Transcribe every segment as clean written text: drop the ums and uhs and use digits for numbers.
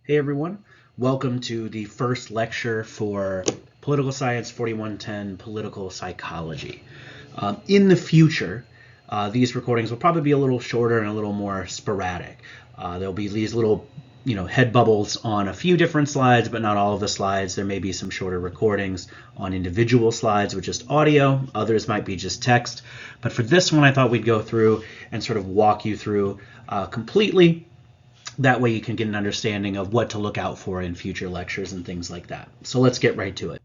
Hey everyone, welcome to the first lecture for Political Science 4110 Political Psychology. In the future, these recordings will probably be a little shorter and a little more sporadic. There'll be these little head bubbles on a few different slides, but not all of the slides. There may be some shorter recordings on individual slides with just audio. Others might be just text. But for this one, I thought we'd go through and sort of walk you through completely. That way you can get an understanding of what to look out for in future lectures and things like that. So let's get right to it.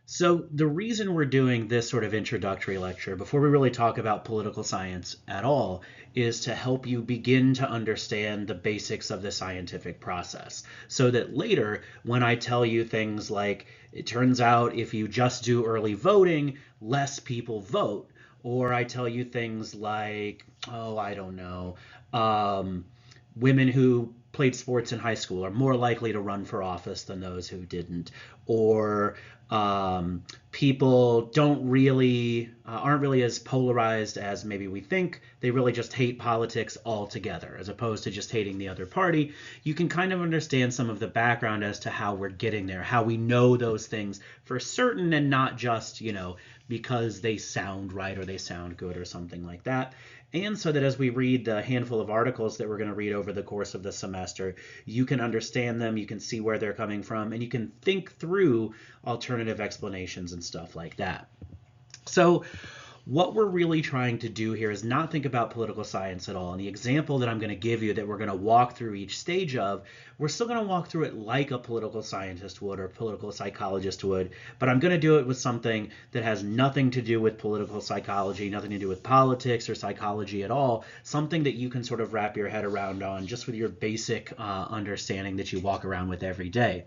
So the reason we're doing this sort of introductory lecture before we really talk about political science at all is to help you begin to understand the basics of the scientific process so that later when I tell you things like it turns out if you just do early voting, less people vote, or I tell you things like, oh, I don't know, women who played sports in high school are more likely to run for office than those who didn't, or people aren't really as polarized as maybe we think. They really just hate politics altogether, as opposed to just hating the other party. You can kind of understand some of the background as to how we're getting there, how we know those things for certain, and not just because they sound right or they sound good or something like that. And so that as we read the handful of articles that we're going to read over the course of the semester, you can understand them, you can see where they're coming from, and you can think through alternative explanations and stuff like that. So what we're really trying to do here is not think about political science at all. And the example that I'm going to give you that we're going to walk through each stage of, we're still going to walk through it like a political scientist would or a political psychologist would, but I'm going to do it with something that has nothing to do with political psychology, nothing to do with politics or psychology at all, something that you can sort of wrap your head around on just with your basic understanding that you walk around with every day.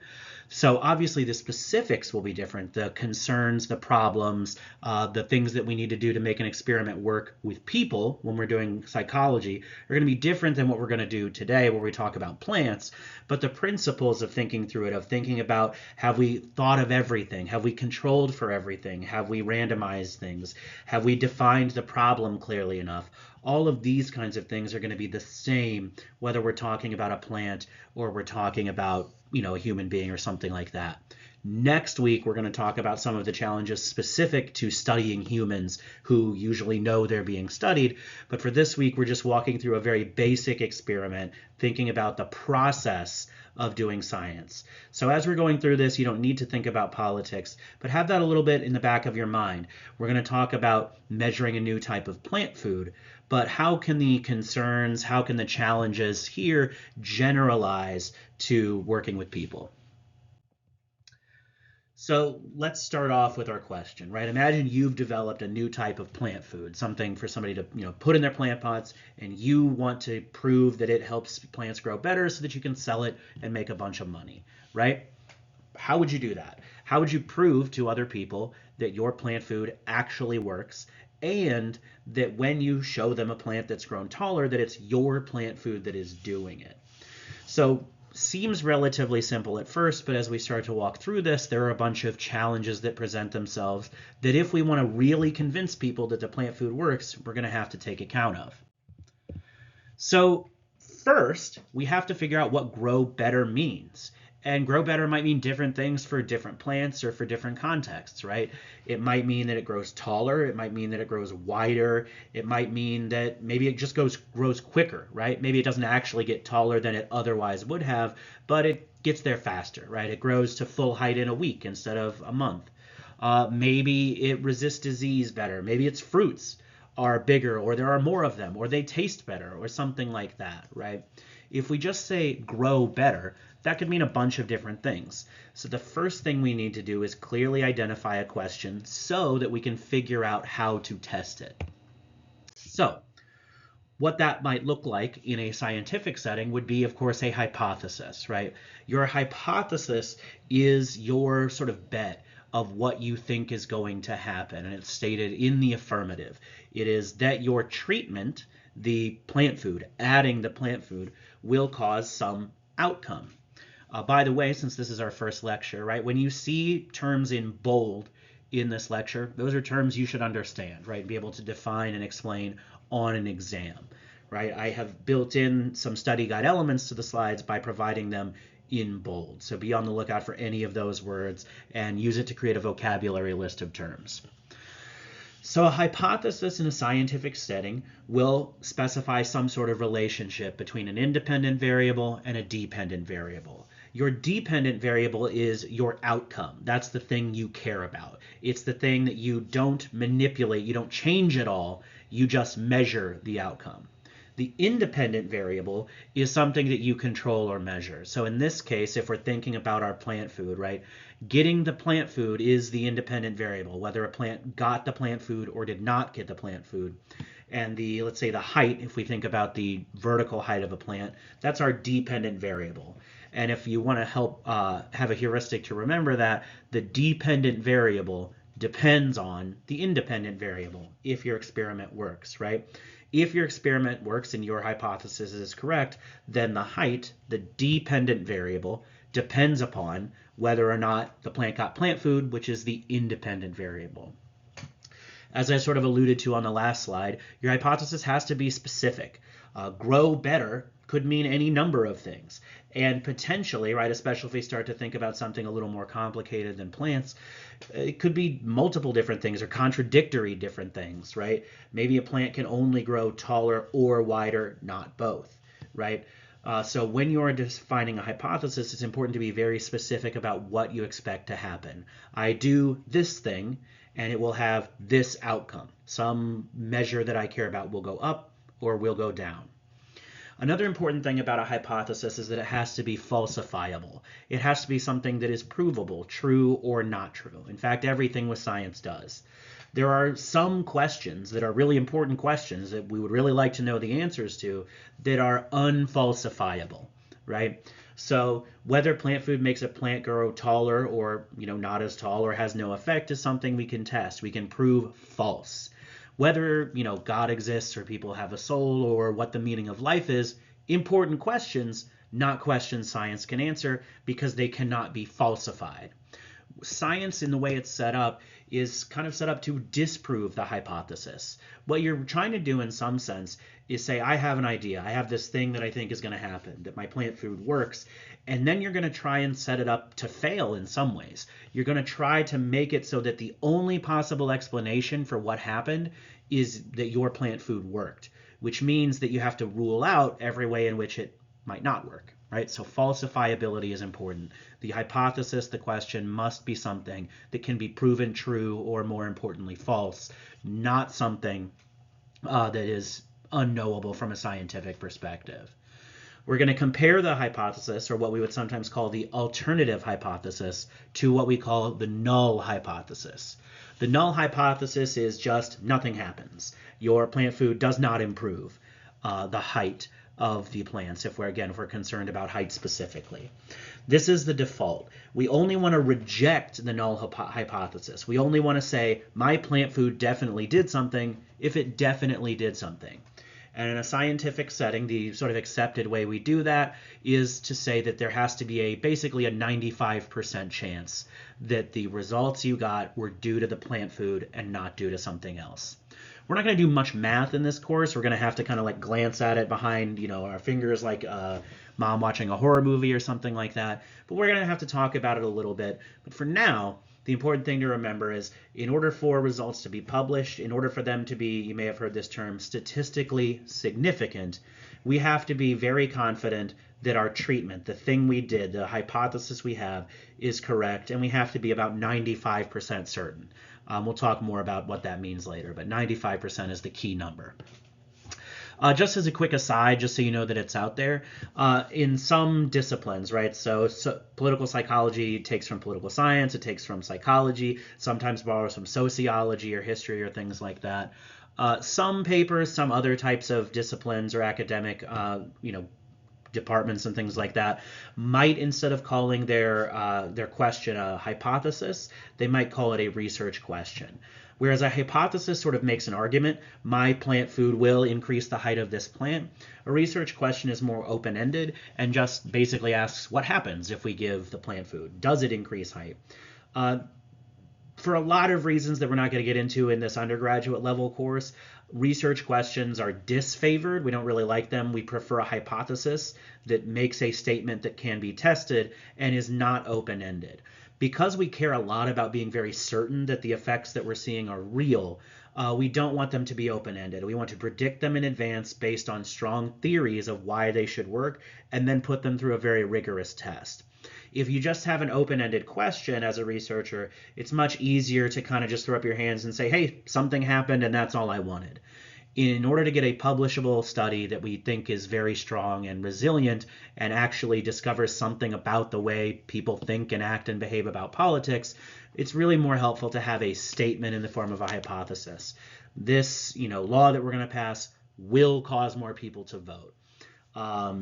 So obviously the specifics will be different. The concerns, the problems, the things that we need to do to make an experiment work with people when we're doing psychology are going to be different than what we're going to do today where we talk about plants. But the principles of thinking through it, of thinking about, have we thought of everything? Have we controlled for everything? Have we randomized things? Have we defined the problem clearly enough? All of these kinds of things are going to be the same whether we're talking about a plant or we're talking about a human being or something like that. Next week, we're going to talk about some of the challenges specific to studying humans who usually know they're being studied. But for this week, we're just walking through a very basic experiment, thinking about the process of doing science. So as we're going through this, you don't need to think about politics, but have that a little bit in the back of your mind. We're going to talk about measuring a new type of plant food, but how can the concerns, how can the challenges here generalize to working with people? So let's start off with our question, right? Imagine you've developed a new type of plant food, something for somebody to put in their plant pots, and you want to prove that it helps plants grow better so that you can sell it and make a bunch of money, right? How would you do that? How would you prove to other people that your plant food actually works and that when you show them a plant that's grown taller, that it's your plant food that is doing it? So seems relatively simple at first, but as we start to walk through this, there are a bunch of challenges that present themselves that if we want to really convince people that the plant food works, we're going to have to take account of. So first, we have to figure out what grow better means. And grow better might mean different things for different plants or for different contexts, right? It might mean that it grows taller. It might mean that it grows wider. It might mean that maybe it just grows quicker, right? Maybe it doesn't actually get taller than it otherwise would have, but it gets there faster, right? It grows to full height in a week instead of a month. Maybe it resists disease better. Maybe its fruits are bigger, or there are more of them, or they taste better, or something like that, right? If we just say grow better, that could mean a bunch of different things. So the first thing we need to do is clearly identify a question so that we can figure out how to test it. So what that might look like in a scientific setting would be, of course, a hypothesis, right? Your hypothesis is your sort of bet of what you think is going to happen, and it's stated in the affirmative. It is that your treatment, the plant food, adding the plant food, will cause some outcome. By the way, since this is our first lecture, right, when you see terms in bold in this lecture, those are terms you should understand, right, and be able to define and explain on an exam, right? I have built in some study guide elements to the slides by providing them in bold. So be on the lookout for any of those words and use it to create a vocabulary list of terms. So a hypothesis in a scientific setting will specify some sort of relationship between an independent variable and a dependent variable. Your dependent variable is your outcome. That's the thing you care about. It's the thing that you don't manipulate, you don't change at all, you just measure the outcome. The independent variable is something that you control or measure. So in this case, if we're thinking about our plant food, right, getting the plant food is the independent variable, whether a plant got the plant food or did not get the plant food. And the, let's say the height, if we think about the vertical height of a plant, that's our dependent variable. And if you want to help have a heuristic to remember that, the dependent variable depends on the independent variable if your experiment works, right? If your experiment works and your hypothesis is correct, then the height, the dependent variable, depends upon whether or not the plant got plant food, which is the independent variable. As I sort of alluded to on the last slide, your hypothesis has to be specific. Grow better could mean any number of things. And potentially, right, especially if we start to think about something a little more complicated than plants, it could be multiple different things or contradictory different things, right? Maybe a plant can only grow taller or wider, not both, right? So when you're defining a hypothesis, it's important to be very specific about what you expect to happen. I do this thing, and it will have this outcome. Some measure that I care about will go up or will go down. Another important thing about a hypothesis is that it has to be falsifiable. It has to be something that is provable, true or not true. In fact, everything with science does. There are some questions that are really important questions that we would really like to know the answers to that are unfalsifiable, right? So whether plant food makes a plant grow taller or, not as tall or has no effect is something we can test. We can prove false. Whether, God exists or people have a soul or what the meaning of life is, important questions, not questions science can answer because they cannot be falsified. Science, in the way it's set up, is kind of set up to disprove the hypothesis. What you're trying to do in some sense is say, I have an idea. I have this thing that I think is going to happen, that my plant food works. And then you're going to try and set it up to fail in some ways. You're going to try to make it so that the only possible explanation for what happened is that your plant food worked, which means that you have to rule out every way in which it might not work. Right? So falsifiability is important. The hypothesis, the question, must be something that can be proven true or, more importantly, false, not something that is unknowable from a scientific perspective. We're going to compare the hypothesis, or what we would sometimes call the alternative hypothesis, to what we call the null hypothesis. The null hypothesis is just nothing happens. Your plant food does not improve the height of the plants if we're concerned about height specifically. This is the default. We only want to reject the null hypothesis. We only want to say my plant food definitely did something if it definitely did something. And in a scientific setting, the sort of accepted way we do that is to say that there has to be basically a 95% chance that the results you got were due to the plant food and not due to something else. We're not going to do much math in this course. We're going to have to kind of like glance at it behind, our fingers, like mom watching a horror movie or something like that. But we're going to have to talk about it a little bit. But for now, the important thing to remember is in order for results to be published, in order for them to be, you may have heard this term, statistically significant, we have to be very confident that our treatment, the thing we did, the hypothesis we have, is correct, and we have to be about 95% certain. We'll talk more about what that means later, but 95% is the key number. Just as a quick aside, just so you know that it's out there, in some disciplines, right? So political psychology takes from political science, it takes from psychology, sometimes borrows from sociology or history or things like that. Some papers, some other types of disciplines or academic, departments and things like that might, instead of calling their question a hypothesis, they might call it a research question. Whereas a hypothesis sort of makes an argument, my plant food will increase the height of this plant. A research question is more open-ended and just basically asks what happens if we give the plant food. Does it increase height? For a lot of reasons that we're not going to get into in this undergraduate level course, research questions are disfavored. We don't really like them. We prefer a hypothesis that makes a statement that can be tested and is not open-ended. Because we care a lot about being very certain that the effects that we're seeing are real, we don't want them to be open-ended. We want to predict them in advance based on strong theories of why they should work and then put them through a very rigorous test. If you just have an open-ended question as a researcher, it's much easier to kind of just throw up your hands and say, hey, something happened and that's all I wanted. In order to get a publishable study that we think is very strong and resilient and actually discovers something about the way people think and act and behave about politics, it's really more helpful to have a statement in the form of a hypothesis. This, law that we're going to pass will cause more people to vote.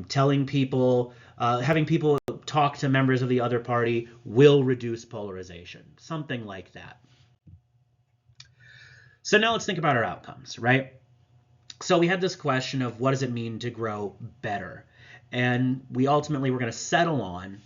Telling people, having people talk to members of the other party will reduce polarization, something like that. So now let's think about our outcomes, right? So we had this question of what does it mean to grow better? And we ultimately were going to settle on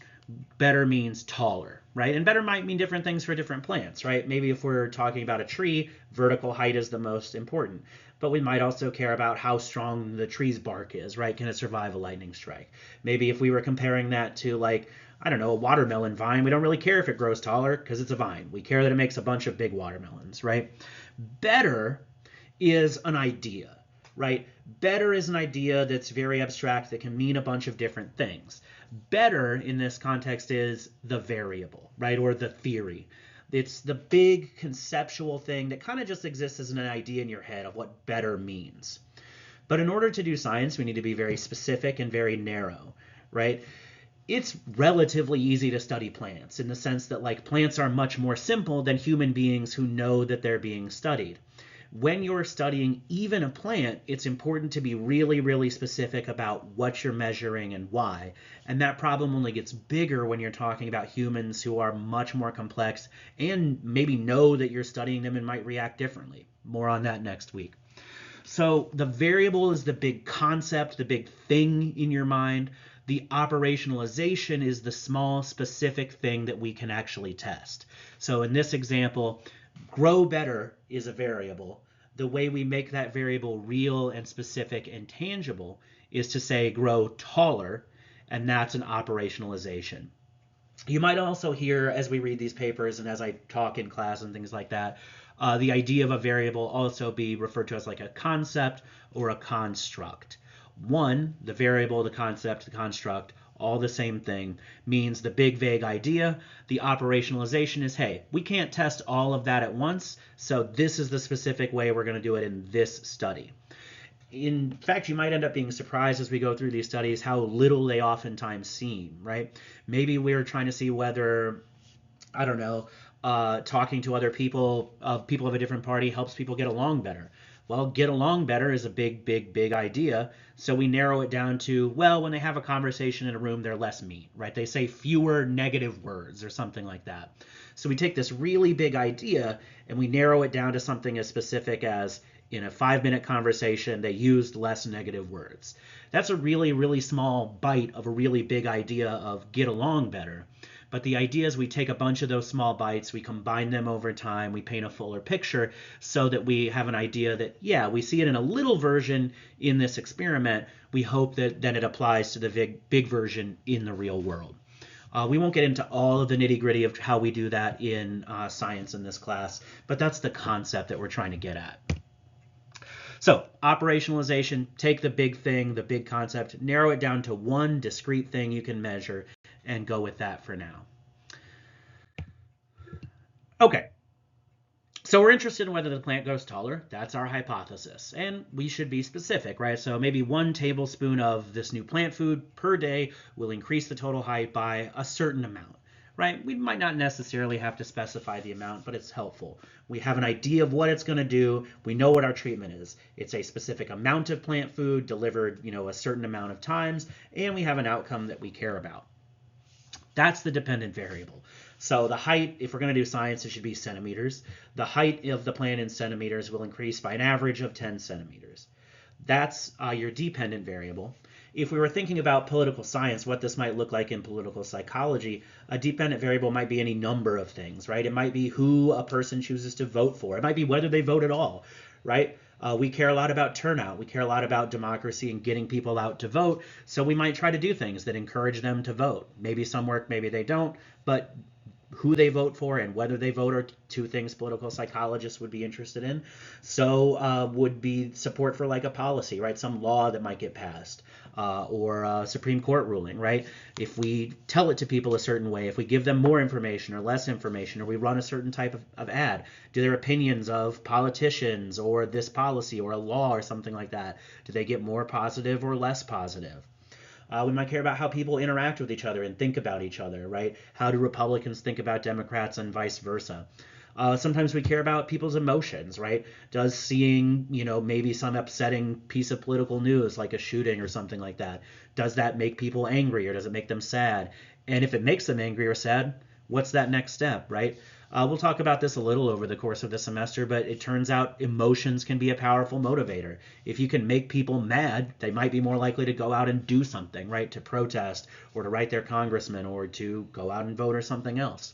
better means taller, right? And better might mean different things for different plants, right? Maybe if we're talking about a tree, vertical height is the most important. But we might also care about how strong the tree's bark is, right? Can it survive a lightning strike? Maybe if we were comparing that to, like, I don't know, a watermelon vine, we don't really care if it grows taller because it's a vine. We care that it makes a bunch of big watermelons, right? Better is an idea, right? Better is an idea that's very abstract that can mean a bunch of different things. Better in this context is the variable, right? Or the theory. It's the big conceptual thing that kind of just exists as an idea in your head of what better means. But in order to do science, we need to be very specific and very narrow, right? It's relatively easy to study plants in the sense that, like, plants are much more simple than human beings who know that they're being studied. When you're studying even a plant, it's important to be really, really specific about what you're measuring and why. And that problem only gets bigger when you're talking about humans who are much more complex and maybe know that you're studying them and might react differently. More on that next week. So the variable is the big concept, the big thing in your mind. The operationalization is the small, specific thing that we can actually test. So in this example, grow better is a variable. The way we make that variable real and specific and tangible is to say grow taller, and that's an operationalization. You might also hear as we read these papers and as I talk in class and things like that, the idea of a variable also be referred to as like a concept or a construct. One, the variable, the concept, the construct, all the same thing, means the big vague idea. The operationalization is, hey, we can't test all of that at once, so this is the specific way we're going to do it in this study. In fact, you might end up being surprised as we go through these studies how little they oftentimes seem, right? Maybe we're trying to see whether, I don't know, talking to other people of a different party helps people get along better. Well, get along better is a big, big, big idea. So we narrow it down to, well, when they have a conversation in a room, they're less mean, right? They say fewer negative words or something like that. So we take this really big idea and we narrow it down to something as specific as in a 5-minute conversation, they used less negative words. That's a really, really small bite of a really big idea of get along better. But the idea is we take a bunch of those small bites, we combine them over time, we paint a fuller picture so that we have an idea that, yeah, we see it in a little version in this experiment. We hope that then it applies to the big version in the real world. We won't get into all of the nitty-gritty of how we do that in science in this class, but that's the concept that we're trying to get at. So operationalization, take the big thing, the big concept, narrow it down to one discrete thing you can measure, and go with that for now. Okay, so we're interested in whether the plant grows taller. That's our hypothesis, and we should be specific, right? So maybe 1 tablespoon of this new plant food per day will increase the total height by a certain amount, right? We might not necessarily have to specify the amount, but it's helpful. We have an idea of what it's going to do. We know what our treatment is. It's a specific amount of plant food delivered, a certain amount of times, and we have an outcome that we care about. That's the dependent variable. So the height, if we're going to do science, it should be centimeters. The height of the plant in centimeters will increase by an average of 10 centimeters. That's your dependent variable. If we were thinking about political science, what this might look like in political psychology, a dependent variable might be any number of things, right? It might be who a person chooses to vote for. It might be whether they vote at all, right? We care a lot about turnout. We care a lot about democracy and getting people out to vote. So we might try to do things that encourage them to vote. Maybe some work, maybe they don't. But who they vote for and whether they vote are two things political psychologists would be interested in. So would be support for like a policy, right? Some law that might get passed, or a Supreme Court ruling, right? If we tell it to people a certain way, if we give them more information or less information, or we run a certain type of ad, do their opinions of politicians or this policy or a law or something like that, do they get more positive or less positive? We might care about how people interact with each other and think about each other, right? How do Republicans think about Democrats and vice versa? Sometimes we care about people's emotions, right? Does seeing, maybe some upsetting piece of political news like a shooting or something like that, does that make people angry or does it make them sad? And if it makes them angry or sad, what's that next step, right? We'll talk about this a little over the course of the semester, but it turns out emotions can be a powerful motivator. If you can make people mad, they might be more likely to go out and do something, right? To protest or to write their congressman or to go out and vote or something else.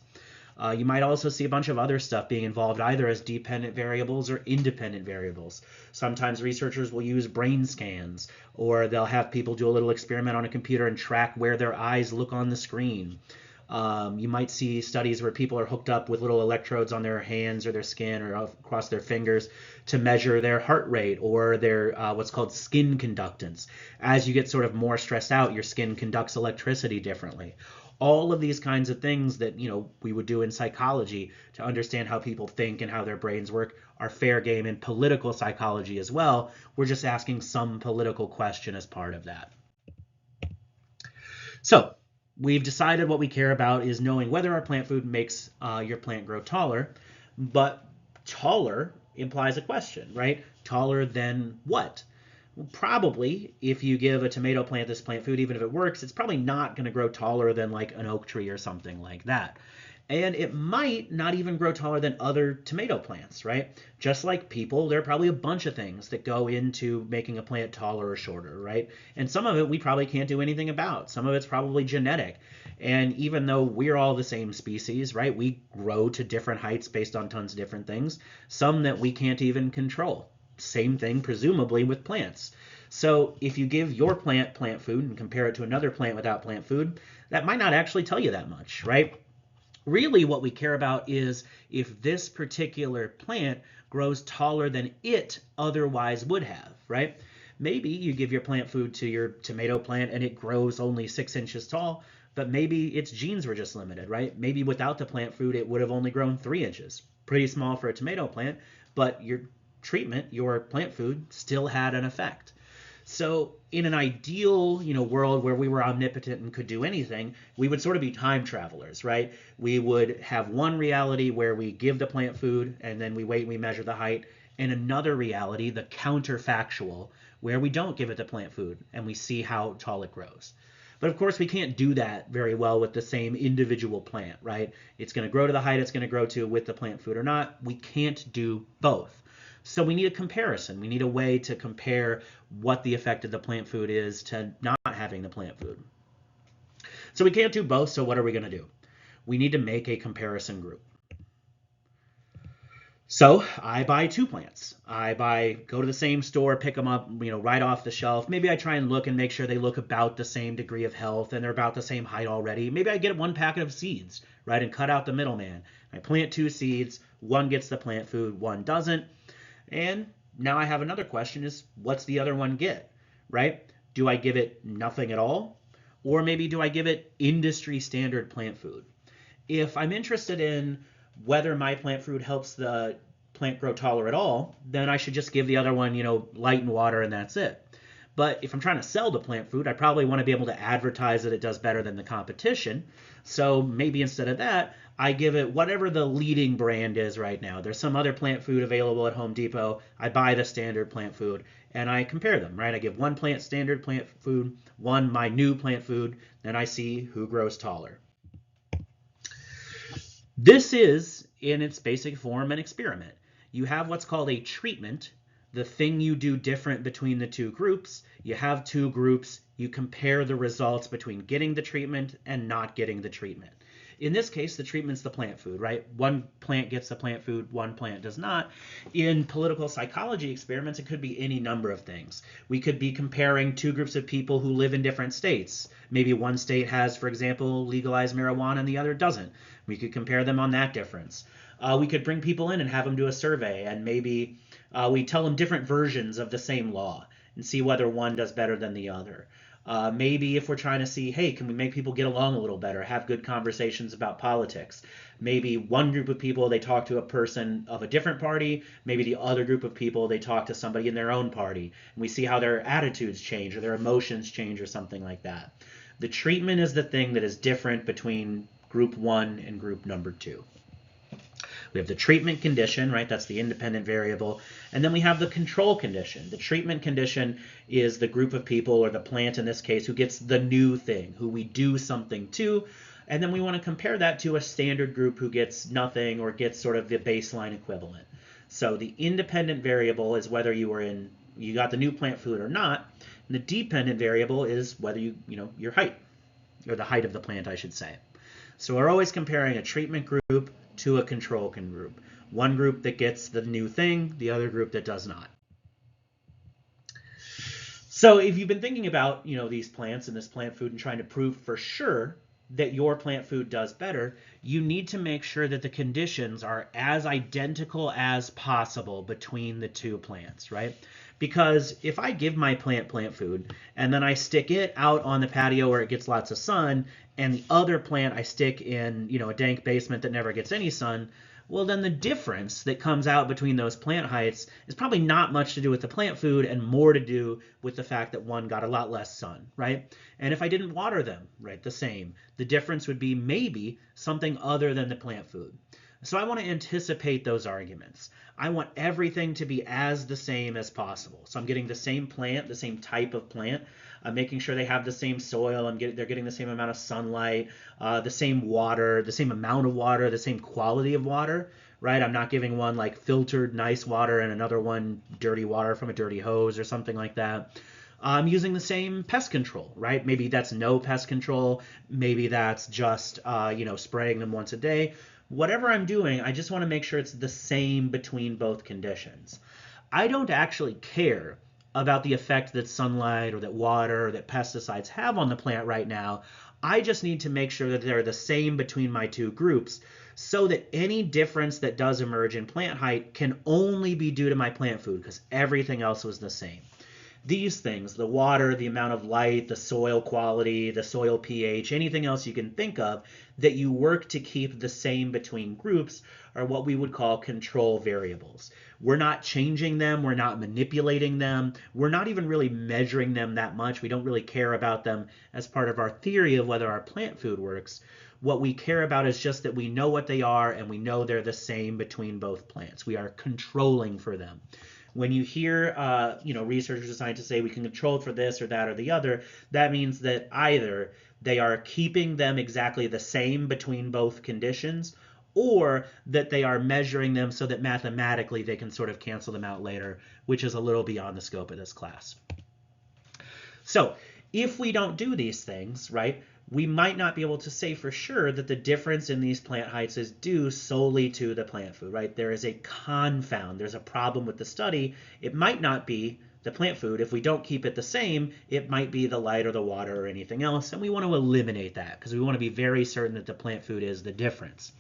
You might also see a bunch of other stuff being involved either as dependent variables or independent variables. Sometimes researchers will use brain scans, or they'll have people do a little experiment on a computer and track where their eyes look on the screen. You might see studies where people are hooked up with little electrodes on their hands or their skin or across their fingers to measure their heart rate or their what's called skin conductance. As you get sort of more stressed out, your skin conducts electricity differently. All of these kinds of things that we would do in psychology to understand how people think and how their brains work are fair game in political psychology as well. We're just asking some political question as part of that. So we've decided what we care about is knowing whether our plant food makes your plant grow taller, but taller implies a question, right? Taller than what? Well, probably if you give a tomato plant this plant food, even if it works, it's probably not going to grow taller than like an oak tree or something like that. And it might not even grow taller than other tomato plants, right? Just like people, there are probably a bunch of things that go into making a plant taller or shorter, right? And some of it we probably can't do anything about. Some of it's probably genetic. And even though we're all the same species, right, we grow to different heights based on tons of different things, some that we can't even control. Same thing, presumably, with plants. So if you give your plant food and compare it to another plant without plant food, that might not actually tell you that much, right? Really, what we care about is if this particular plant grows taller than it otherwise would have, right? Maybe you give your plant food to your tomato plant and it grows only 6 inches tall, but maybe its genes were just limited, right? Maybe without the plant food, it would have only grown 3 inches. Pretty small for a tomato plant, but your treatment, your plant food, still had an effect. So in an ideal, world where we were omnipotent and could do anything, we would sort of be time travelers, right? We would have one reality where we give the plant food and then we wait and we measure the height, and another reality, the counterfactual, where we don't give it the plant food and we see how tall it grows. But of course, we can't do that very well with the same individual plant, right? It's going to grow to the height it's going to grow to with the plant food or not. We can't do both. So we need a comparison. We need a way to compare what the effect of the plant food is to not having the plant food. So we can't do both, so what are we going to do? We need to make a comparison group. So I buy two plants. Go to the same store, pick them up, right off the shelf. Maybe I try and look and make sure they look about the same degree of health and they're about the same height already. Maybe I get one packet of seeds, right, and cut out the middleman. I plant two seeds, one gets the plant food, one doesn't. And now I have another question is, what's the other one get, right? Do I give it nothing at all? Or maybe do I give it industry standard plant food? If I'm interested in whether my plant food helps the plant grow taller at all, then I should just give the other one, light and water and that's it. But if I'm trying to sell the plant food, I probably want to be able to advertise that it does better than the competition. So maybe instead of that, I give it whatever the leading brand is right now. There's some other plant food available at Home Depot. I buy the standard plant food and I compare them, right? I give one plant standard plant food, one my new plant food, then I see who grows taller. This is, in its basic form, an experiment. You have what's called a treatment, the thing you do different between the two groups. You have two groups. You compare the results between getting the treatment and not getting the treatment. In this case, the treatment's the plant food, right? One plant gets the plant food, one plant does not. In political psychology experiments, it could be any number of things. We could be comparing two groups of people who live in different states. Maybe one state has, for example, legalized marijuana and the other doesn't. We could compare them on that difference. We could bring people in and have them do a survey, and maybe we tell them different versions of the same law and see whether one does better than the other. Maybe if we're trying to see, hey, can we make people get along a little better, have good conversations about politics? Maybe one group of people, they talk to a person of a different party. Maybe the other group of people, they talk to somebody in their own party. And we see how their attitudes change or their emotions change or something like that. The treatment is the thing that is different between group 1 and group number 2. We have the treatment condition, right? That's the independent variable. And then we have the control condition. The treatment condition is the group of people, or the plant in this case, who gets the new thing, who we do something to. And then we want to compare that to a standard group who gets nothing or gets sort of the baseline equivalent. So the independent variable is whether you got the new plant food or not. And the dependent variable is whether your height, or the height of the plant, I should say. So we're always comparing a treatment group to a control group. One group that gets the new thing, the other group that does not. So if you've been thinking about these plants and this plant food and trying to prove for sure that your plant food does better, you need to make sure that the conditions are as identical as possible between the two plants, right? Because if I give my plant food and then I stick it out on the patio where it gets lots of sun, and the other plant I stick in a dank basement that never gets any sun, well, then the difference that comes out between those plant heights is probably not much to do with the plant food and more to do with the fact that one got a lot less sun, right? And if I didn't water them, right, the same, the difference would be maybe something other than the plant food. So I want to anticipate those arguments. I want everything to be as the same as possible. So I'm getting the same plant, the same type of plant. I'm making sure they have the same soil. They're getting the same amount of sunlight, the same water, the same amount of water, the same quality of water, right? I'm not giving one like filtered nice water and another one dirty water from a dirty hose or something like that. I'm using the same pest control, right? Maybe that's no pest control. Maybe that's just, spraying them once a day. Whatever I'm doing, I just want to make sure it's the same between both conditions. I don't actually care about the effect that sunlight or that water or that pesticides have on the plant right now. I just need to make sure that they're the same between my two groups so that any difference that does emerge in plant height can only be due to my plant food because everything else was the same. These things, the water, the amount of light, the soil quality, the soil pH, anything else you can think of that you work to keep the same between groups are what we would call control variables. We're not changing them. We're not manipulating them. We're not even really measuring them that much. We don't really care about them as part of our theory of whether our plant food works. What we care about is just that we know what they are and we know they're the same between both plants. We are controlling for them. When you hear, researchers or scientists say we can control for this or that or the other, that means that either they are keeping them exactly the same between both conditions, or that they are measuring them so that mathematically they can sort of cancel them out later, which is a little beyond the scope of this class. So if we don't do these things, right, we might not be able to say for sure that the difference in these plant heights is due solely to the plant food, right? There is a confound. There's a problem with the study. It might not be the plant food. If we don't keep it the same, it might be the light or the water or anything else, and we want to eliminate that because we want to be very certain that the plant food is the difference.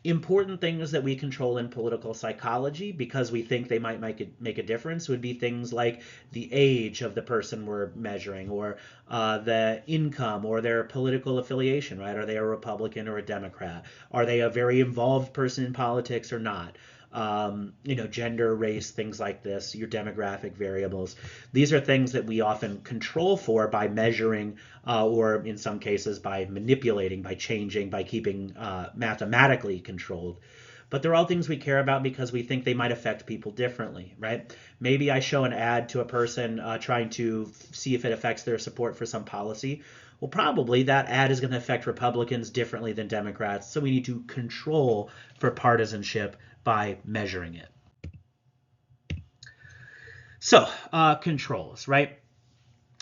Important things that we control in political psychology because we think they might make a difference would be things like the age of the person we're measuring, or the income or their political affiliation, right? Are they a Republican or a Democrat? Are they a very involved person in politics or not? Gender, race, things like this, your demographic variables. These are things that we often control for by measuring, or in some cases by manipulating, by changing, by keeping mathematically controlled. But they're all things we care about because we think they might affect people differently, right? Maybe I show an ad to a person trying to see if it affects their support for some policy. Well, probably that ad is going to affect Republicans differently than Democrats, so we need to control for partisanship by measuring it. So, controls, right?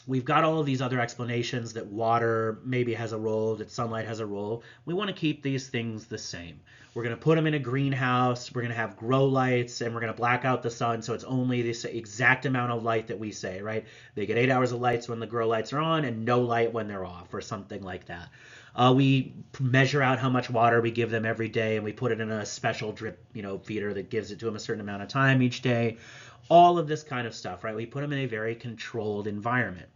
we've got all of these other explanations that water maybe has a role, that sunlight has a role. We want to keep these things the same. We're going to put them in a greenhouse. We're going to have grow lights, and we're going to black out the sun so it's only this exact amount of light that we say, right? They get 8 hours of lights when the grow lights are on and no light when they're off, or something like that. We measure out how much water we give them every day, and we put it in a special drip, feeder that gives it to them a certain amount of time each day. All of this kind of stuff, right? We put them in a very controlled environment.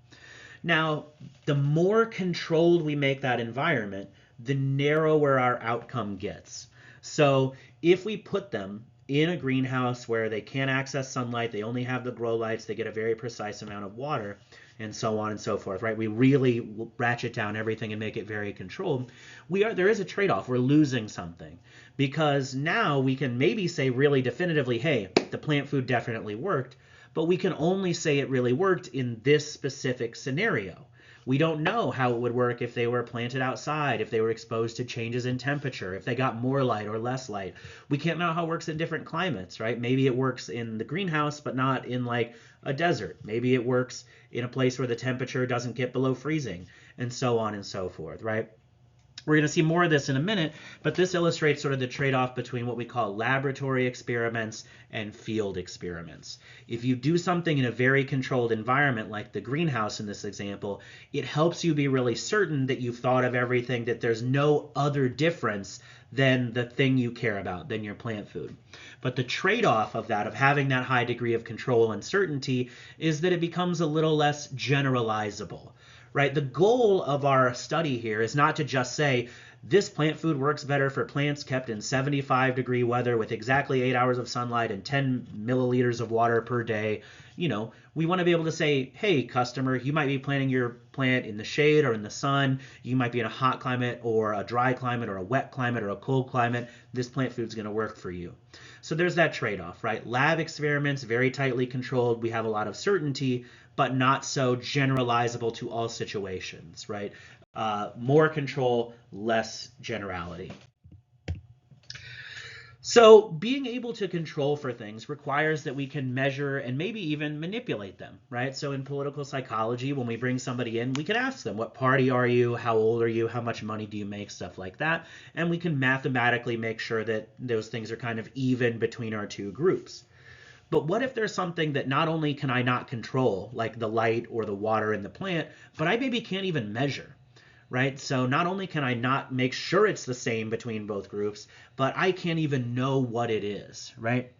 Now, the more controlled we make that environment, the narrower our outcome gets. So if we put them in a greenhouse where they can't access sunlight, they only have the grow lights, they get a very precise amount of water, and so on and so forth, right? We really ratchet down everything and make it very controlled. There is a trade-off. We're losing something, because now we can maybe say really definitively, hey, the plant food definitely worked, but we can only say it really worked in this specific scenario. We don't know how it would work if they were planted outside, if they were exposed to changes in temperature, if they got more light or less light. We can't know how it works in different climates, right? Maybe it works in the greenhouse, but not in like a desert. Maybe it works in a place where the temperature doesn't get below freezing, and so on and so forth, right? We're going to see more of this in a minute, but this illustrates sort of the trade-off between what we call laboratory experiments and field experiments. If you do something in a very controlled environment, like the greenhouse in this example, it helps you be really certain that you've thought of everything, that there's no other difference than the thing you care about, than your plant food. But the trade-off of that, of having that high degree of control and certainty, is that it becomes a little less generalizable. Right? The goal of our study here is not to just say this plant food works better for plants kept in 75-degree weather with exactly 8 hours of sunlight and 10 milliliters of water per day. We want to be able to say, hey, customer, you might be planting your plant in the shade or in the sun. You might be in a hot climate or a dry climate or a wet climate or a cold climate. This plant food is going to work for you. So there's that trade-off, right? Lab experiments, very tightly controlled. We have a lot of certainty, but not so generalizable to all situations, right? More control, less generality. So being able to control for things requires that we can measure and maybe even manipulate them, right? So in political psychology, when we bring somebody in, we can ask them, what party are you? How old are you? How much money do you make? Stuff like that. And we can mathematically make sure that those things are kind of even between our two groups. But what if there's something that not only can I not control, like the light or the water in the plant, but I maybe can't even measure, right? So not only can I not make sure it's the same between both groups, but I can't even know what it is, right?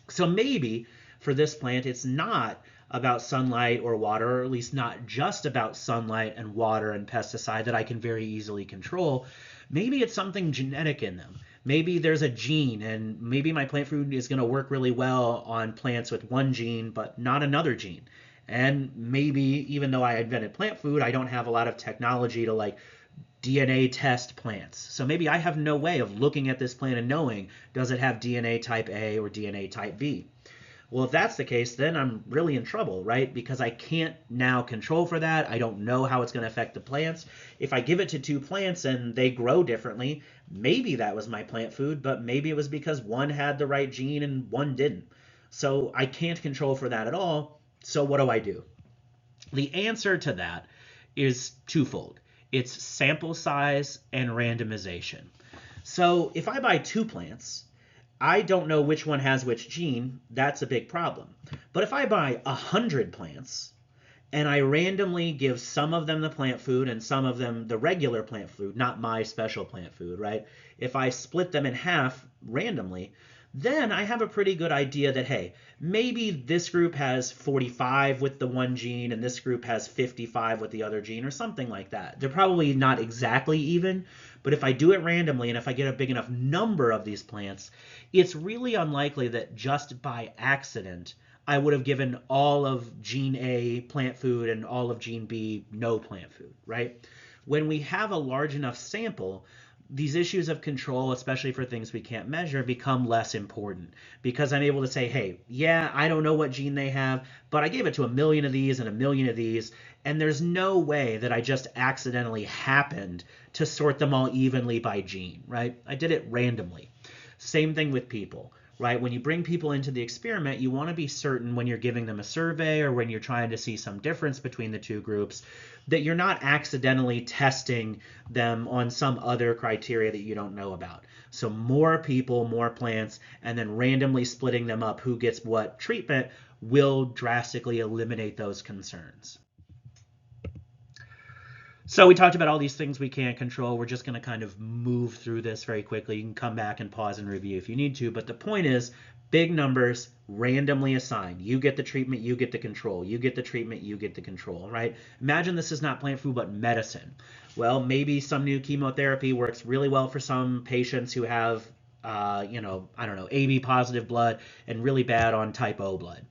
So maybe for this plant, it's not about sunlight or water, or at least not just about sunlight and water and pesticide that I can very easily control. Maybe it's something genetic in them. Maybe there's a gene, and maybe my plant food is going to work really well on plants with one gene, but not another gene. And maybe even though I invented plant food, I don't have a lot of technology to like DNA test plants. So maybe I have no way of looking at this plant and knowing, does it have DNA type A or DNA type B? Well, if that's the case, then I'm really in trouble, right? Because I can't now control for that. I don't know how it's going to affect the plants. If I give it to two plants and they grow differently, maybe that was my plant food, but maybe it was because one had the right gene and one didn't. So I can't control for that at all. So what do I do? The answer to that is twofold. It's sample size and randomization. So if I buy two plants, I don't know which one has which gene. That's a big problem. But if I buy 100 plants and I randomly give some of them the plant food and some of them the regular plant food, not my special plant food, right? If I split them in half randomly, then I have a pretty good idea that, hey, maybe this group has 45 with the one gene and this group has 55 with the other gene, or something like that. They're probably not exactly even, but if I do it randomly and if I get a big enough number of these plants, it's really unlikely that just by accident I would have given all of gene A plant food and all of gene B no plant food, right? When we have a large enough sample, these issues of control, especially for things we can't measure, become less important, because I'm able to say, hey, yeah, I don't know what gene they have, but I gave it to a million of these and a million of these, and there's no way that I just accidentally happened to sort them all evenly by gene, right? I did it randomly. Same thing with people. right? When you bring people into the experiment, you want to be certain when you're giving them a survey or when you're trying to see some difference between the two groups that you're not accidentally testing them on some other criteria that you don't know about. So more people, more plants, and then randomly splitting them up who gets what treatment will drastically eliminate those concerns. So we talked about all these things we can't control. We're just going to kind of move through this very quickly. You can come back and pause and review if you need to. But the point is, big numbers randomly assigned. You get the treatment, you get the control. You get the treatment, you get the control, right? Imagine this is not plant food, but medicine. Well, maybe some new chemotherapy works really well for some patients who have, I don't know, AB positive blood and really bad on type O blood.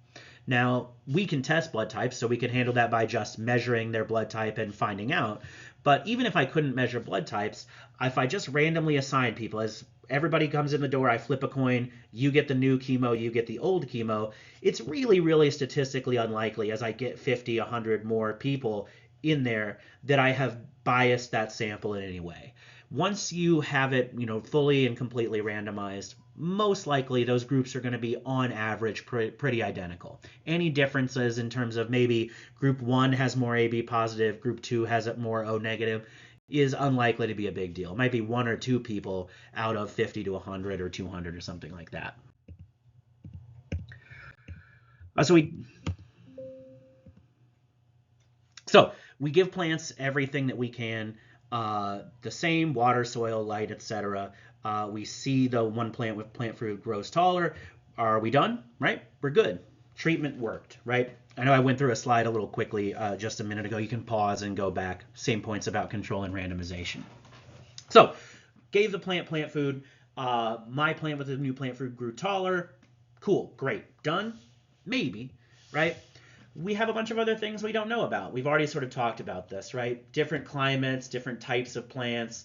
Now, we can test blood types, so we can handle that by just measuring their blood type and finding out. But even if I couldn't measure blood types, if I just randomly assign people, as everybody comes in the door, I flip a coin, you get the new chemo, you get the old chemo, it's really, really statistically unlikely as I get 50, 100 more people in there that I have biased that sample in any way. Once you have it, fully and completely randomized, most likely those groups are going to be on average pretty identical. Any differences in terms of maybe group 1 has more AB positive, group 2 has more O negative is unlikely to be a big deal. It might be 1 or 2 people out of 50 to 100 or 200 or something like that. So we give plants everything that we can, the same water, soil, light, etc. We see the one plant with plant food grows taller. Are we done? Right? We're good. Treatment worked, right? I know I went through a slide a little quickly just a minute ago. You can pause and go back. Same points about control and randomization. So gave the plant food. My plant with the new plant food grew taller. Cool, great. Done? Maybe, right? We have a bunch of other things we don't know about. We've already sort of talked about this, right? Different climates, different types of plants.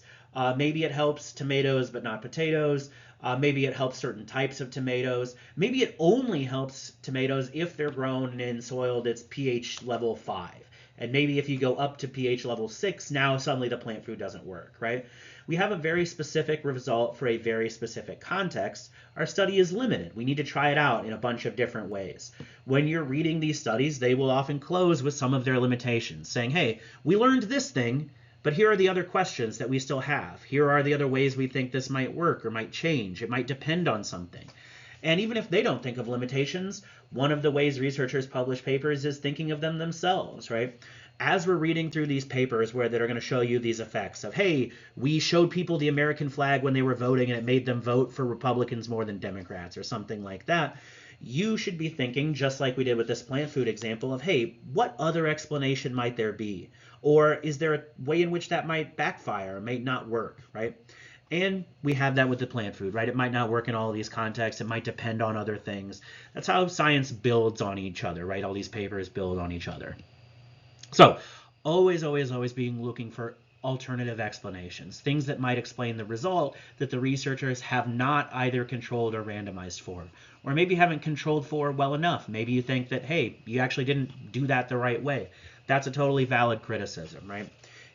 Maybe it helps tomatoes but not potatoes. Maybe it helps certain types of tomatoes. Maybe it only helps tomatoes if they're grown in soil that's pH level 5. And maybe if you go up to pH level 6, now suddenly the plant food doesn't work, right? We have a very specific result for a very specific context. Our study is limited. We need to try it out in a bunch of different ways. When you're reading these studies, they will often close with some of their limitations, saying, hey, we learned this thing, but here are the other questions that we still have. Here are the other ways we think this might work or might change. It might depend on something. And even if they don't think of limitations, one of the ways researchers publish papers is thinking of them themselves, right? As we're reading through these papers where they're going to show you these effects of, hey, we showed people the American flag when they were voting and it made them vote for Republicans more than Democrats or something like that, you should be thinking, just like we did with this plant food example, of, hey, what other explanation might there be? Or is there a way in which that might backfire or might not work, right? And we have that with the plant food, right? It might not work in all of these contexts. It might depend on other things. That's how science builds on each other, right? All these papers build on each other. So always, always, always being looking for alternative explanations, things that might explain the result that the researchers have not either controlled or randomized for, or maybe haven't controlled for well enough. Maybe you think that, hey, you actually didn't do that the right way. That's a totally valid criticism, right?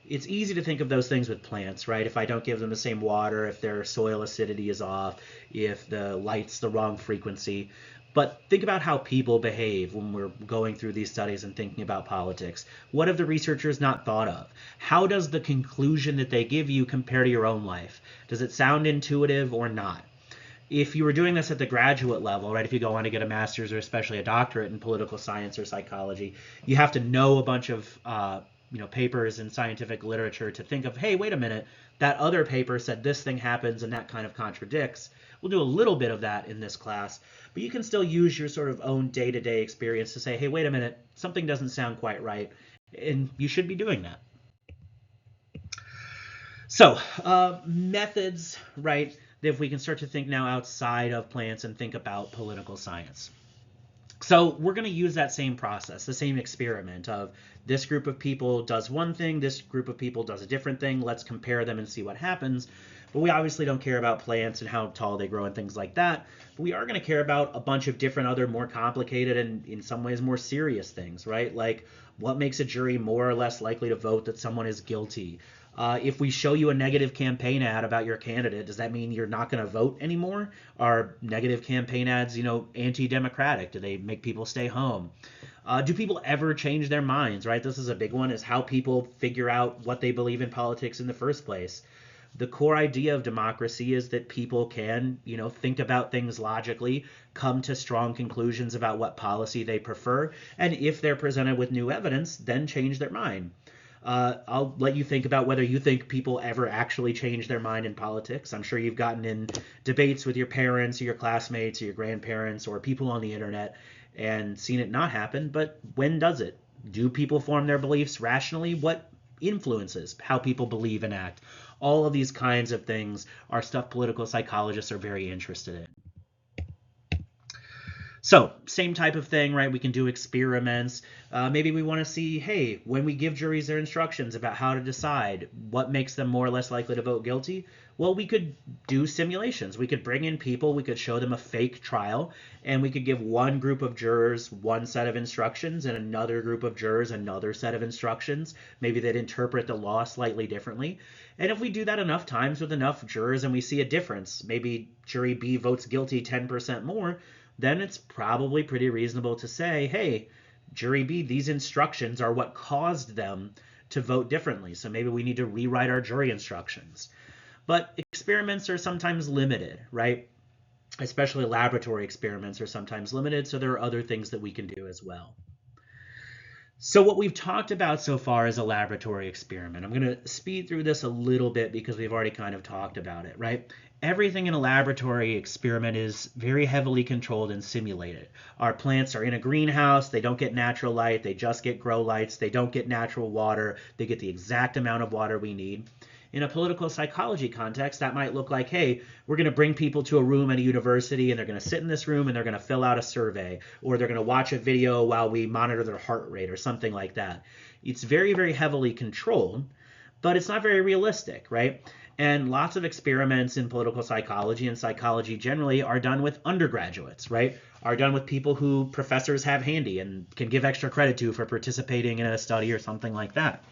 It's easy to think of those things with plants, right? If I don't give them the same water, if their soil acidity is off, if the light's the wrong frequency. But think about how people behave when we're going through these studies and thinking about politics. What have the researchers not thought of? How does the conclusion that they give you compare to your own life? Does it sound intuitive or not? If you were doing this at the graduate level, right, if you go on to get a master's or especially a doctorate in political science or psychology, you have to know a bunch of papers in scientific literature to think of, hey, wait a minute, that other paper said this thing happens and that kind of contradicts. We'll do a little bit of that in this class, but you can still use your sort of own day-to-day experience to say, hey, wait a minute, something doesn't sound quite right, and you should be doing that. So methods, right, if we can start to think now outside of plants and think about political science. So we're going to use that same process, the same experiment of this group of people does one thing, this group of people does a different thing. Let's compare them and see what happens. But we obviously don't care about plants and how tall they grow and things like that. But we are going to care about a bunch of different other more complicated and in some ways more serious things, right? Like what makes a jury more or less likely to vote that someone is guilty? If we show you a negative campaign ad about your candidate, does that mean you're not going to vote anymore? Are negative campaign ads, anti-democratic? Do they make people stay home? Do people ever change their minds, right? This is a big one, is how people figure out what they believe in politics in the first place. The core idea of democracy is that people can, think about things logically, come to strong conclusions about what policy they prefer, and if they're presented with new evidence, then change their mind. I'll let you think about whether you think people ever actually change their mind in politics. I'm sure you've gotten in debates with your parents or your classmates or your grandparents or people on the internet and seen it not happen, but when does it? Do people form their beliefs rationally? What influences how people believe and act? All of these kinds of things are stuff political psychologists are very interested in. So, same type of thing, right? We can do experiments. Maybe we want to see, hey, when we give juries their instructions about how to decide what makes them more or less likely to vote guilty, well, we could do simulations. We could bring in people, we could show them a fake trial, and we could give one group of jurors one set of instructions and another group of jurors another set of instructions. Maybe they'd interpret the law slightly differently. And if we do that enough times with enough jurors and we see a difference, maybe jury B votes guilty 10% more, then it's probably pretty reasonable to say, hey, jury B, these instructions are what caused them to vote differently. So maybe we need to rewrite our jury instructions. But experiments are sometimes limited, right? Especially laboratory experiments are sometimes limited. So there are other things that we can do as well. So what we've talked about so far is a laboratory experiment. I'm going to speed through this a little bit because we've already kind of talked about it, right? Everything in a laboratory experiment is very heavily controlled and simulated. Our plants are in a greenhouse. They don't get natural light. They just get grow lights. They don't get natural water. They get the exact amount of water we need. In a political psychology context, that might look like, hey, we're going to bring people to a room at a university and they're going to sit in this room and they're going to fill out a survey, or they're going to watch a video while we monitor their heart rate or something like that. It's very, very heavily controlled, but it's not very realistic, right? And lots of experiments in political psychology and psychology generally are done with undergraduates, right? Are done with people who professors have handy and can give extra credit to for participating in a study or something like that.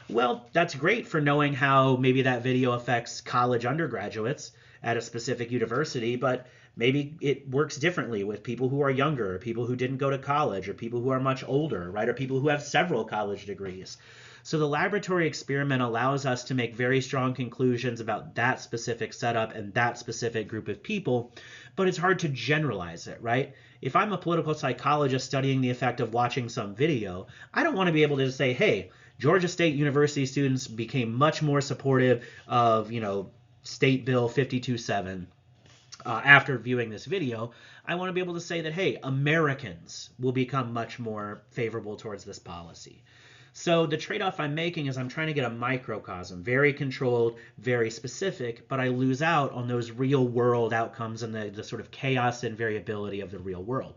Well, that's great for knowing how maybe that video affects college undergraduates at a specific university, but maybe it works differently with people who are younger, or people who didn't go to college, or people who are much older, right? Or people who have several college degrees. So the laboratory experiment allows us to make very strong conclusions about that specific setup and that specific group of people, but it's hard to generalize it, right? If I'm a political psychologist studying the effect of watching some video, I don't want to be able to say, hey, Georgia State University students became much more supportive of, State Bill 527 after viewing this video. I want to be able to say that, hey, Americans will become much more favorable towards this policy. So the trade-off I'm making is I'm trying to get a microcosm, very controlled, very specific, but I lose out on those real world outcomes and the sort of chaos and variability of the real world.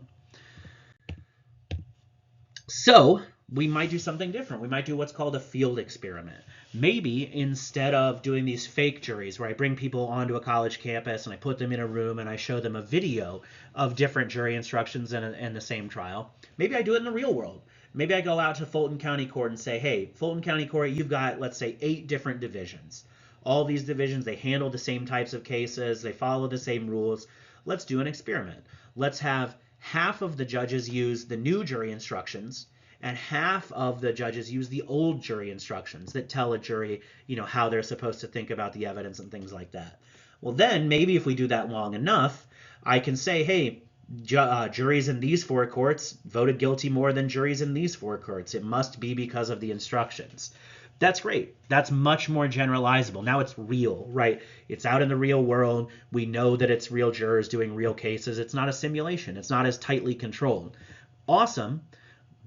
So we might do something different. We might do what's called a field experiment. Maybe instead of doing these fake juries where I bring people onto a college campus and I put them in a room and I show them a video of different jury instructions in the same trial, maybe I do it in the real world. Maybe I go out to Fulton County Court and say, hey, Fulton County Court, you've got, let's say, 8 different divisions. All these divisions, they handle the same types of cases. They follow the same rules. Let's do an experiment. Let's have half of the judges use the new jury instructions and half of the judges use the old jury instructions that tell a jury, how they're supposed to think about the evidence and things like that. Well, then maybe if we do that long enough, I can say, hey, juries in these 4 courts voted guilty more than juries in these 4 courts. It must be because of the instructions. That's great. That's much more generalizable. Now it's real, right? It's out in the real world. We know that it's real jurors doing real cases. It's not a simulation. It's not as tightly controlled. Awesome.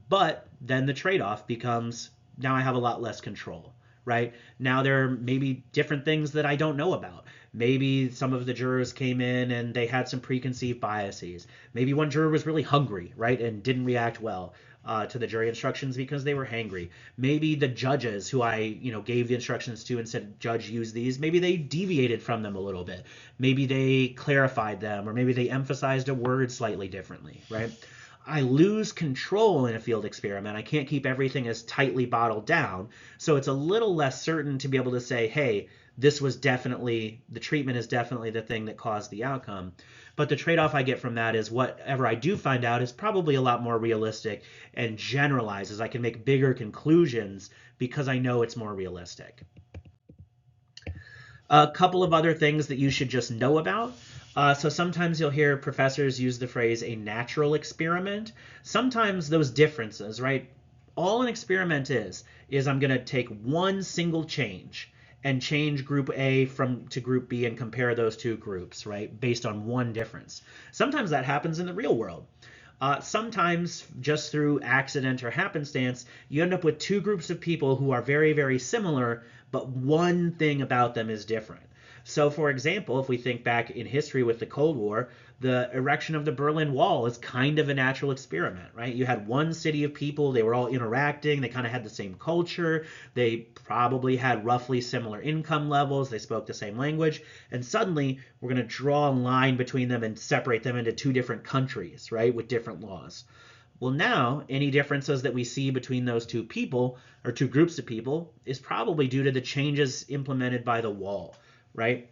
But then the trade-off becomes, now I have a lot less control, right? Now there are maybe different things that I don't know about. Maybe some of the jurors came in and they had some preconceived biases. Maybe one juror was really hungry, right, and didn't react well. to the jury instructions because they were hangry. Maybe the judges who I, gave the instructions to and said, judge, use these, maybe they deviated from them a little bit. Maybe they clarified them, or maybe they emphasized a word slightly differently, right? I lose control in a field experiment. I can't keep everything as tightly bottled down. So it's a little less certain to be able to say, hey, the treatment is definitely the thing that caused the outcome. But the trade-off I get from that is whatever I do find out is probably a lot more realistic and generalizes. I can make bigger conclusions because I know it's more realistic. A couple of other things that you should just know about. So sometimes you'll hear professors use the phrase a natural experiment. Sometimes those differences, right? All an experiment is I'm going to take one single change and change group A to group B and compare those two groups, right? Based on one difference. Sometimes that happens in the real world. Sometimes just through accident or happenstance, you end up with two groups of people who are very, very similar, but one thing about them is different. So, for example, if we think back in history with the Cold War, the erection of the Berlin Wall is kind of a natural experiment, right? You had one city of people, they were all interacting, they kind of had the same culture, they probably had roughly similar income levels, they spoke the same language, and suddenly we're going to draw a line between them and separate them into two different countries, right, with different laws. Well, now any differences that we see between those two people or two groups of people is probably due to the changes implemented by the wall, right?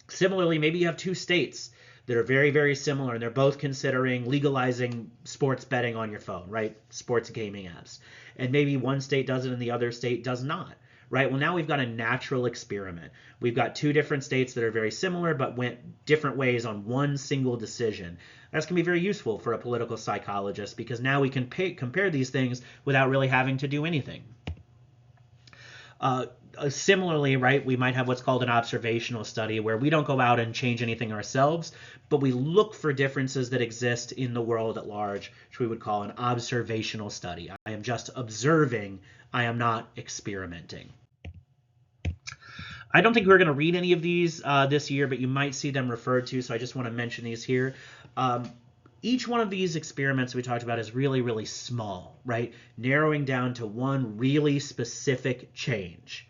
Similarly, maybe you have two states that are very, very similar and they're both considering legalizing sports betting on your phone, right? Sports gaming apps. And maybe one state does it and the other state does not, right? Well, now we've got a natural experiment. We've got two different states that are very similar but went different ways on one single decision. That's going to be very useful for a political psychologist because now we can compare these things without really having to do anything. Similarly, right, we might have what's called an observational study where we don't go out and change anything ourselves, but we look for differences that exist in the world at large, which we would call an observational study. I am just observing, I am not experimenting. I don't think we're going to read any of these this year, but you might see them referred to, so I just want to mention these here. Each one of these experiments we talked about is really, really small, right? Narrowing down to one really specific change.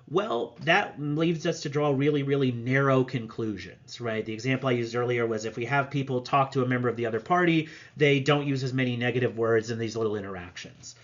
Well, that leads us to draw really, really narrow conclusions, right? The example I used earlier was if we have people talk to a member of the other party, they don't use as many negative words in these little interactions.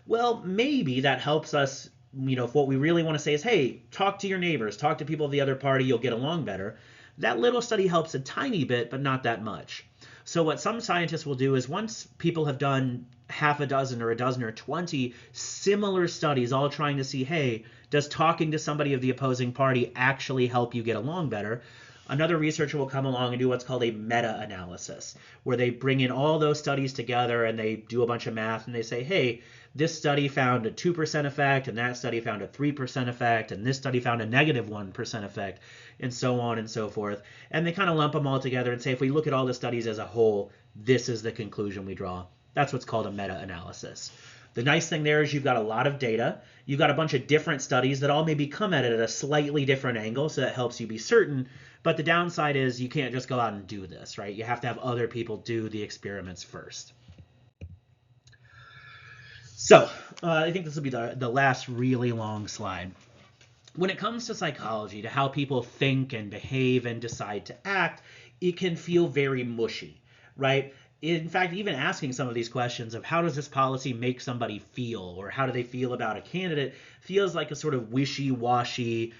Well, maybe that helps us, if what we really want to say is, hey, talk to your neighbors, talk to people of the other party, you'll get along better. That little study helps a tiny bit, but not that much. So what some scientists will do is once people have done half a dozen or a dozen or 20 similar studies all trying to see, hey, does talking to somebody of the opposing party actually help you get along better? Another researcher will come along and do what's called a meta-analysis, where they bring in all those studies together and they do a bunch of math and they say, hey, this study found a 2% effect and that study found a 3% effect and this study found a negative 1% effect and so on and so forth. And they kind of lump them all together and say, if we look at all the studies as a whole, this is the conclusion we draw. That's what's called a meta-analysis. The nice thing there is you've got a lot of data. You've got a bunch of different studies that all maybe come at it at a slightly different angle, so that helps you be certain. But the downside is you can't just go out and do this, right? You have to have other people do the experiments first. So I think this will be the last really long slide. When it comes to psychology, to how people think and behave and decide to act, it can feel very mushy, right? In fact, even asking some of these questions of how does this policy make somebody feel or how do they feel about a candidate feels like a sort of wishy-washy,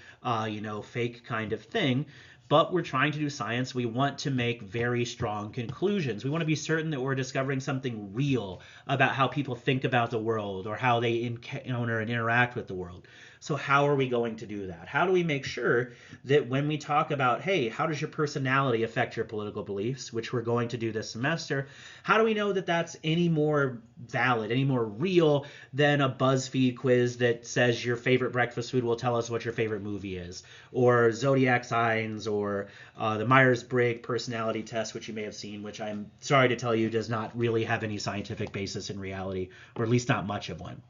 fake kind of thing. But we're trying to do science. We want to make very strong conclusions. We want to be certain that we're discovering something real about how people think about the world or how they encounter and interact with the world. So how are we going to do that? How do we make sure that when we talk about, hey, how does your personality affect your political beliefs, which we're going to do this semester, how do we know that that's any more valid, any more real than a BuzzFeed quiz that says your favorite breakfast food will tell us what your favorite movie is, or zodiac signs, or the Myers-Briggs personality test, which you may have seen, which I'm sorry to tell you does not really have any scientific basis in reality, or at least not much of one.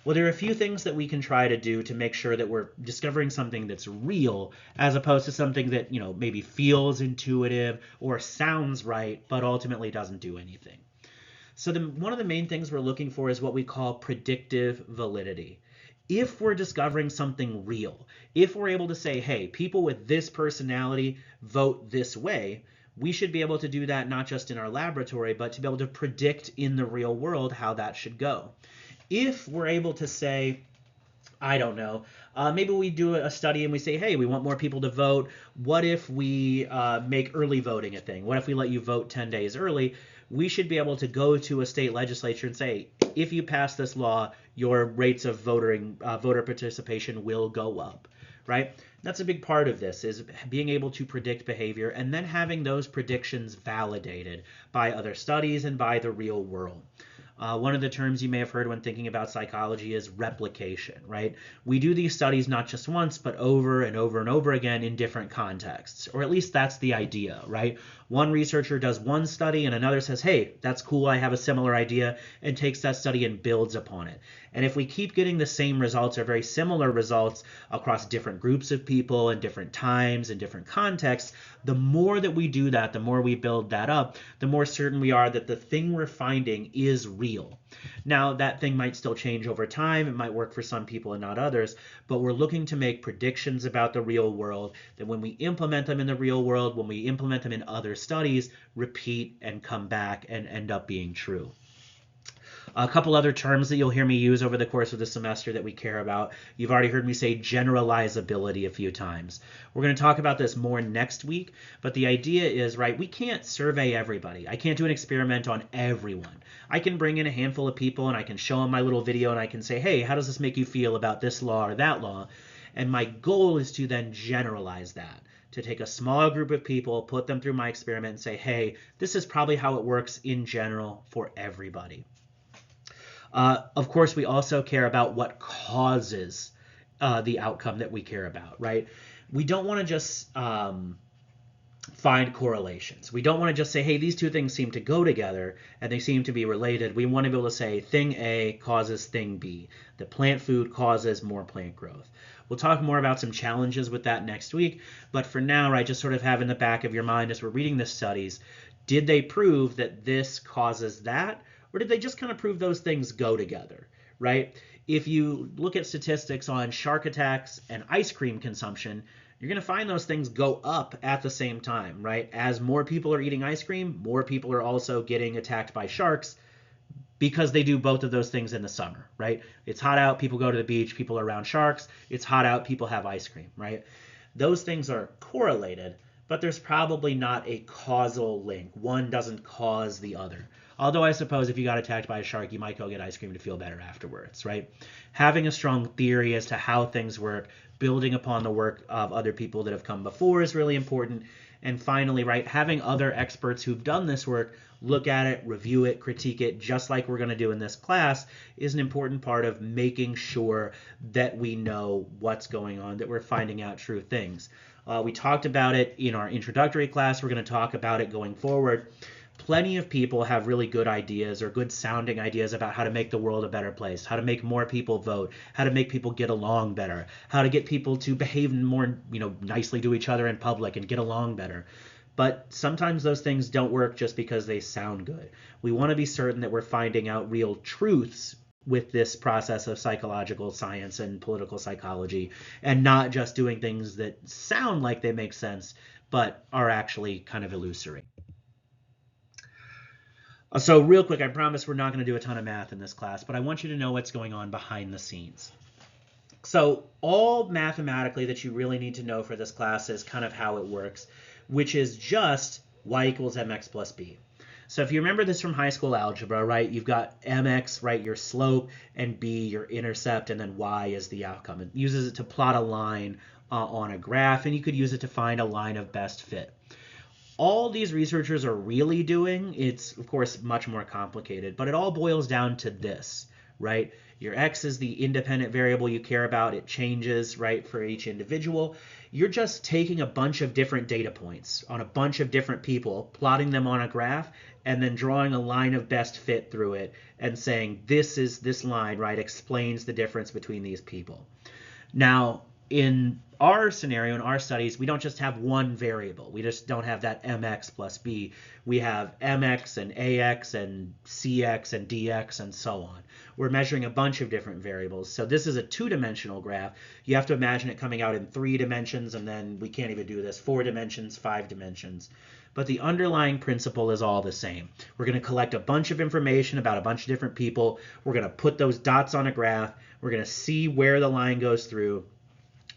Well, there are a few things that we can try to do to make sure that we're discovering something that's real as opposed to something that, maybe feels intuitive or sounds right, but ultimately doesn't do anything. So one of the main things we're looking for is what we call predictive validity. If we're discovering something real, if we're able to say, hey, people with this personality vote this way, we should be able to do that not just in our laboratory, but to be able to predict in the real world how that should go. If we're able to say, I don't know, maybe we do a study and we say, hey, we want more people to vote. What if we make early voting a thing? What if we let you vote 10 days early? We should be able to go to a state legislature and say, if you pass this law, your rates of voter participation will go up, right? That's a big part of this, is being able to predict behavior and then having those predictions validated by other studies and by the real world. One of the terms you may have heard when thinking about psychology is replication, right? We do these studies not just once, but over and over and over again in different contexts, or at least that's the idea, right? One researcher does one study and another says, hey, that's cool, I have a similar idea, and takes that study and builds upon it. And if we keep getting the same results or very similar results across different groups of people and different times and different contexts, the more that we do that, the more we build that up, the more certain we are that the thing we're finding is real. Now, that thing might still change over time. It might work for some people and not others, but we're looking to make predictions about the real world that when we implement them in the real world, when we implement them in other studies, repeat and come back and end up being true. A couple other terms that you'll hear me use over the course of the semester that we care about. You've already heard me say generalizability a few times. We're going to talk about this more next week, but the idea is, right, we can't survey everybody. I can't do an experiment on everyone. I can bring in a handful of people and I can show them my little video and I can say, hey, how does this make you feel about this law or that law? And my goal is to then generalize that, to take a small group of people, put them through my experiment and say, hey, this is probably how it works in general for everybody. Of course, we also care about what causes the outcome that we care about, right? We don't want to just find correlations. We don't want to just say, hey, these two things seem to go together and they seem to be related. We want to be able to say thing A causes thing B. The plant food causes more plant growth. We'll talk more about some challenges with that next week. But for now, right, just sort of have in the back of your mind as we're reading the studies, did they prove that this causes that? Or did they just kind of prove those things go together, right? If you look at statistics on shark attacks and ice cream consumption, you're going to find those things go up at the same time, right? As more people are eating ice cream, more people are also getting attacked by sharks because they do both of those things in the summer, right? It's hot out, people go to the beach, people are around sharks. It's hot out, people have ice cream, right? Those things are correlated, but there's probably not a causal link. One doesn't cause the other. Although I suppose if you got attacked by a shark, you might go get ice cream to feel better afterwards, right? Having a strong theory as to how things work, building upon the work of other people that have come before is really important. And finally, right, having other experts who've done this work look at it, review it, critique it, just like we're going to do in this class, is an important part of making sure that we know what's going on, that we're finding out true things. We talked about it in our introductory class. We're going to talk about it going forward. Plenty of people have really good ideas or good sounding ideas about how to make the world a better place, how to make more people vote, how to make people get along better, how to get people to behave more, nicely to each other in public and get along better. But sometimes those things don't work just because they sound good. We want to be certain that we're finding out real truths with this process of psychological science and political psychology, and not just doing things that sound like they make sense, but are actually kind of illusory. So real quick, I promise we're not going to do a ton of math in this class, but I want you to know what's going on behind the scenes. So all mathematically that you really need to know for this class is kind of how it works, which is just y equals mx plus b. So if you remember this from high school algebra, right, you've got mx, right, your slope, and b, your intercept, and then y is the outcome. It uses it to plot a line on a graph, and you could use it to find a line of best fit. All these researchers are really doing, it's of course much more complicated, but it all boils down to this, right? Your x is the independent variable you care about. It changes, right, for each individual. You're just taking a bunch of different data points on a bunch of different people, plotting them on a graph, and then drawing a line of best fit through it and saying this line, right, explains the difference between these people. Now, in our scenario, in our studies, we don't just have one variable. We just don't have that mx plus b. We have mx and ax and cx and dx and so on. We're measuring a bunch of different variables. So this is a two-dimensional graph. You have to imagine it coming out in 3 dimensions, and then we can't even do this, 4 dimensions, 5 dimensions. But the underlying principle is all the same. We're going to collect a bunch of information about a bunch of different people. We're going to put those dots on a graph. We're going to see where the line goes through.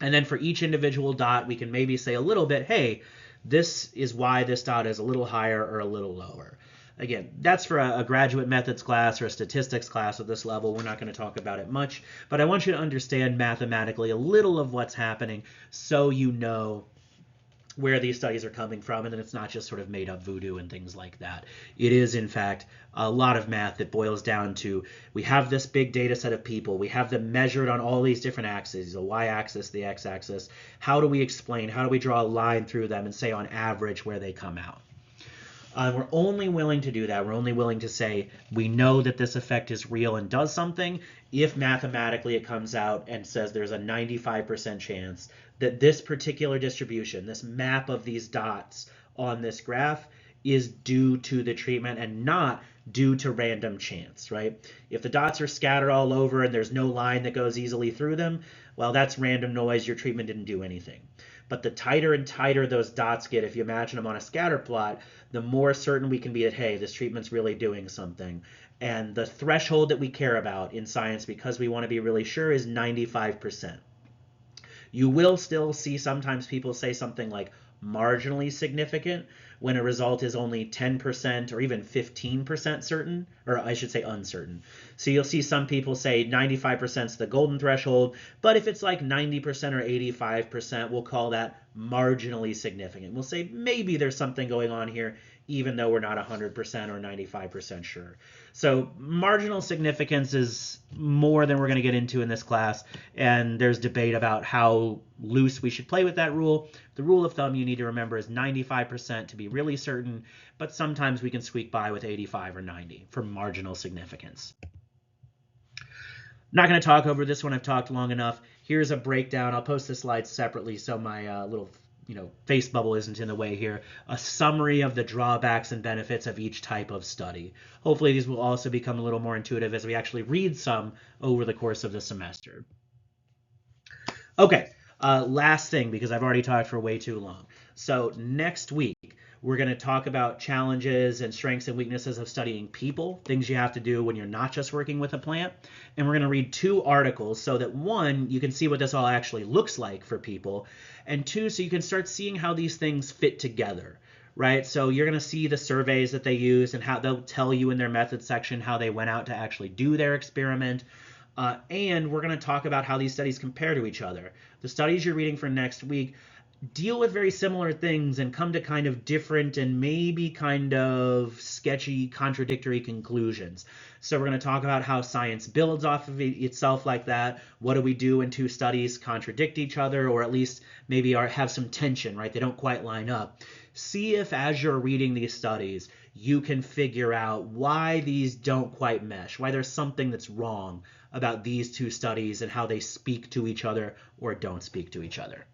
And then for each individual dot, we can maybe say a little bit, hey, this is why this dot is a little higher or a little lower. Again, that's for a graduate methods class or a statistics class at this level. We're not going to talk about it much, but I want you to understand mathematically a little of what's happening so you know where these studies are coming from, and then it's not just sort of made up voodoo and things like that. It is, in fact, a lot of math that boils down to, we have this big data set of people, we have them measured on all these different axes, the y-axis, the x-axis. How do we explain, how do we draw a line through them and say on average where they come out? We're only willing to do that. We're only willing to say we know that this effect is real and does something if mathematically it comes out and says there's a 95% chance that this particular distribution, this map of these dots on this graph, is due to the treatment and not due to random chance, right? If the dots are scattered all over and there's no line that goes easily through them, well, that's random noise. Your treatment didn't do anything. But the tighter and tighter those dots get, if you imagine them on a scatter plot, the more certain we can be that, hey, this treatment's really doing something. And the threshold that we care about in science, because we want to be really sure, is 95%. You will still see sometimes people say something like marginally significant when a result is only 10% or even 15% certain, or I should say uncertain. So you'll see some people say 95% is the golden threshold, but if it's like 90% or 85%, we'll call that marginally significant. We'll say maybe there's something going on here, even though we're not 100% or 95% sure. So marginal significance is more than we're going to get into in this class, and there's debate about how loose we should play with that rule. The rule of thumb you need to remember is 95% to be really certain, but sometimes we can squeak by with 85 or 90 for marginal significance. Not going to talk over this one. I've talked long enough. Here's a breakdown. I'll post the slides separately so my little face bubble isn't in the way here. A summary of the drawbacks and benefits of each type of study. Hopefully these will also become a little more intuitive as we actually read some over the course of the semester. Okay, last thing, because I've already talked for way too long. So next week, we're going to talk about challenges and strengths and weaknesses of studying people, things you have to do when you're not just working with a plant. And we're going to read 2 articles so that 1, you can see what this all actually looks like for people, and 2, so you can start seeing how these things fit together, right? So you're going to see the surveys that they use and how they'll tell you in their methods section how they went out to actually do their experiment. And we're going to talk about how these studies compare to each other. The studies you're reading for next week deal with very similar things and come to kind of different and maybe kind of sketchy, contradictory conclusions. So we're going to talk about how science builds off of itself like that. What do we do when 2 studies contradict each other, or at least maybe have some tension, right? They don't quite line up. See if as you're reading these studies, you can figure out why these don't quite mesh, why there's something that's wrong about these 2 studies and how they speak to each other or don't speak to each other.